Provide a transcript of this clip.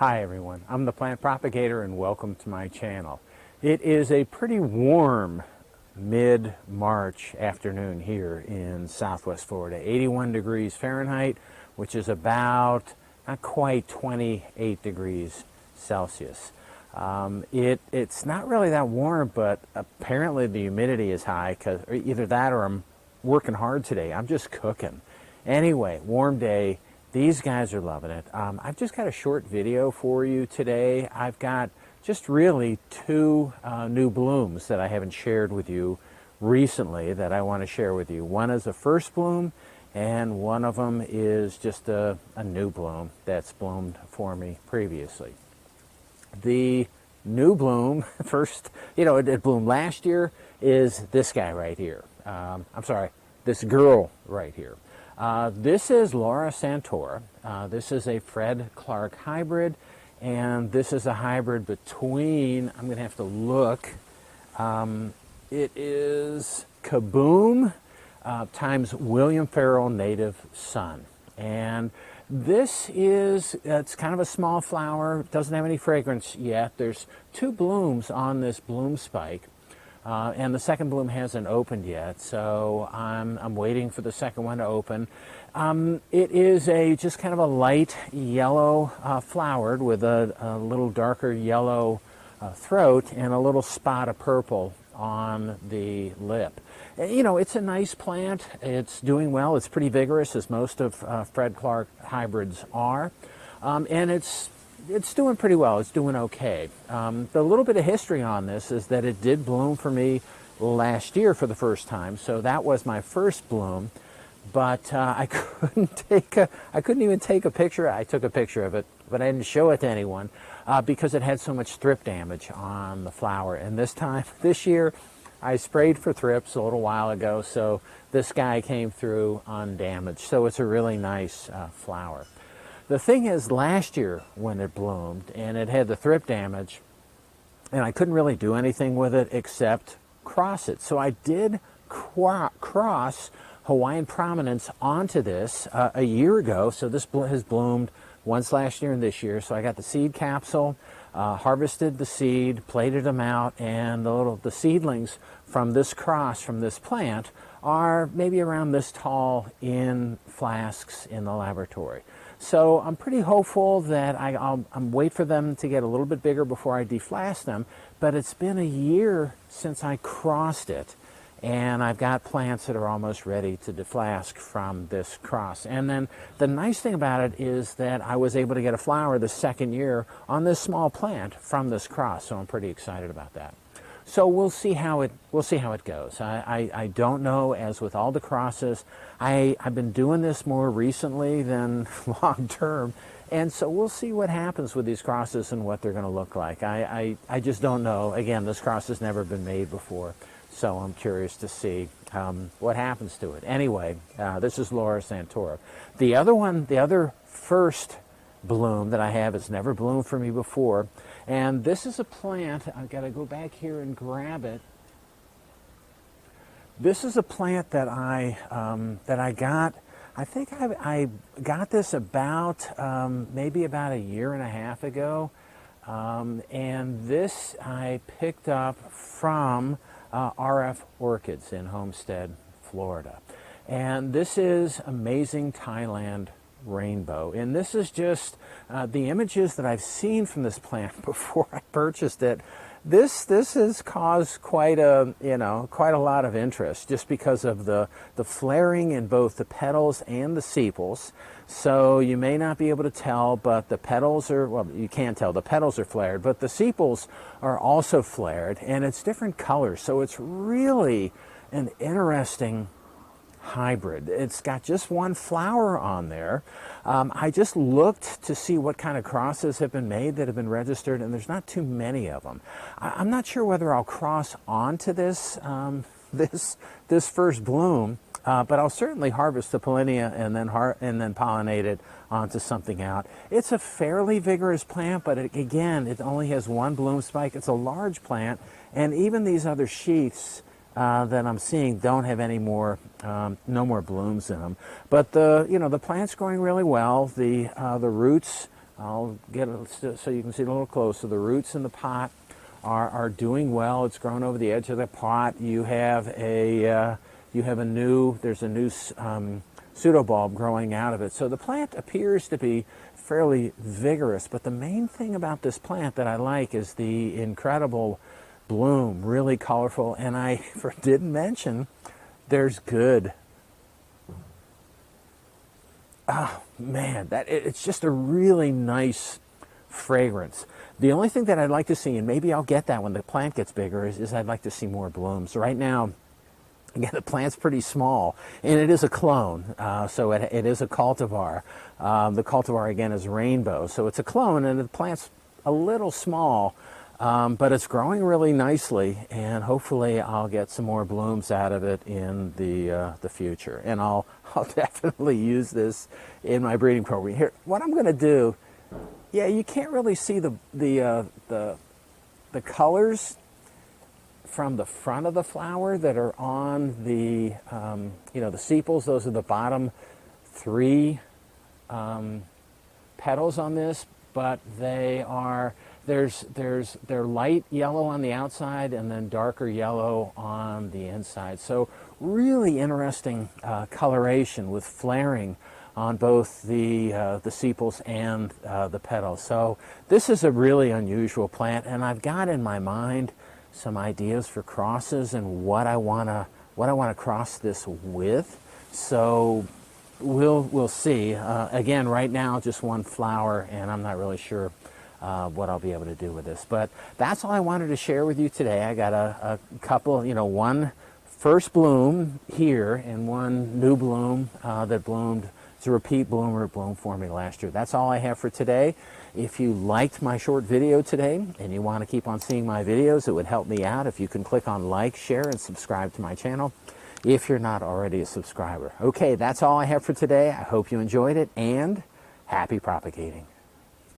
Hi everyone, I'm the plant propagator and welcome to my channel. It is a pretty warm mid-March afternoon here in Southwest Florida. 81 degrees Fahrenheit, which is about not quite 28 degrees Celsius. It's not really that warm, but apparently the humidity is high, because either that or I'm working hard today. I'm just cooking. Anyway, warm day. These guys are loving it. I've just got a short video for you today. I've got just really two new blooms that I haven't shared with you recently that I want to share with you. One is a first bloom, and one of them is just a new bloom that's bloomed for me previously. The new bloom, first, it bloomed last year, is this guy right here. I'm sorry, this girl right here. This is Laura santor. This is a Fred Clarke hybrid, and this is a hybrid between, I'm going to have to look, it is Kaboom times William Farrell native sun. And this is, it's kind of a small flower, doesn't have any fragrance yet. There's two blooms on this bloom spike. And the second bloom hasn't opened yet, so I'm waiting for the second one to open. It is just kind of a light yellow flowered with a little darker yellow throat and a little spot of purple on the lip. It's a nice plant. It's doing well. It's pretty vigorous, as most of Fred Clarke hybrids are. And it's doing pretty well. It's doing okay. The little bit of history on this is that it did bloom for me last year for the first time, so that was my first bloom. But I couldn't even take a picture. I took a picture of it, but I didn't show it to anyone because it had so much thrip damage on the flower. And this year, I sprayed for thrips a little while ago, so this guy came through undamaged. So it's a really nice flower. The thing is, last year when it bloomed and it had the thrip damage, and I couldn't really do anything with it except cross it. So I did cross Hawaiian Prominence onto this a year ago. So this has bloomed once last year and this year. So I got the seed capsule, harvested the seed, plated them out, and the seedlings from this cross, from this plant, are maybe around this tall in flasks in the laboratory. So I'm pretty hopeful that I'm wait for them to get a little bit bigger before I deflask them, but it's been a year since I crossed it, and I've got plants that are almost ready to deflask from this cross. And then the nice thing about it is that I was able to get a flower the second year on this small plant from this cross, so I'm pretty excited about that. So we'll see how it goes. I don't know, as with all the crosses, I've been doing this more recently than long term, and so we'll see what happens with these crosses and what they're going to look like. I just don't know. Again, this cross has never been made before, so I'm curious to see what happens to it. Anyway, this is Laura santor. The other first bloom that I have has never bloomed for me before, and this is a plant. I've got to go back here and grab it. This is a plant that I got. I think I got this about maybe about a year and a half ago, and this I picked up from RF Orchids in Homestead, Florida, and this is Amazing Thailand Rainbow. And this is just the images that I've seen from this plant before I purchased it. This has caused quite a lot of interest, just because of the flaring in both the petals and the sepals. So you may not be able to tell, but the petals are, well, you can't tell, the petals are flared, but the sepals are also flared, and it's different colors. So it's really an interesting hybrid. It's got just one flower on there. I just looked to see what kind of crosses have been made that have been registered, and there's not too many of them. I'm not sure whether I'll cross onto this this first bloom, but I'll certainly harvest the pollinia and then pollinate it onto something out. It's a fairly vigorous plant, but again, it only has one bloom spike. It's a large plant, and even these other sheaths that I'm seeing don't have any more, no more blooms in them. But the plant's growing really well. The roots I'll get it so you can see it a little closer. The roots in the pot are doing well. It's grown over the edge of the pot. You have a there's a new pseudobulb growing out of it. So the plant appears to be fairly vigorous, but the main thing about this plant that I like is the incredible bloom, really colorful, and I didn't mention there's good. Oh man, it's just a really nice fragrance. The only thing that I'd like to see, and maybe I'll get that when the plant gets bigger, is I'd like to see more blooms. Right now, again, the plant's pretty small, and it is a clone, so it is a cultivar. The cultivar, again, is rainbow, so it's a clone, and the plant's a little small, but it's growing really nicely, and hopefully I'll get some more blooms out of it in the future. And I'll definitely use this in my breeding program. Here, what I'm going to do, yeah, you can't really see the colors from the front of the flower that are on the the sepals. Those are the bottom 3 petals on this, but they're light yellow on the outside and then darker yellow on the inside. So really interesting coloration with flaring on both the sepals and the petals. So this is a really unusual plant, and I've got in my mind some ideas for crosses and what I want to cross this with. So we'll see. Again, right now just one flower, and I'm not really sure what I'll be able to do with this. But that's all I wanted to share with you today. I got a couple, one first bloom here and one new bloom that bloomed. It's a repeat bloomer. It bloomed for me last year. That's all I have for today. If you liked my short video today and you want to keep on seeing my videos, it would help me out if you can click on like, share, and subscribe to my channel if you're not already a subscriber. Okay, that's all I have for today. I hope you enjoyed it, and happy propagating.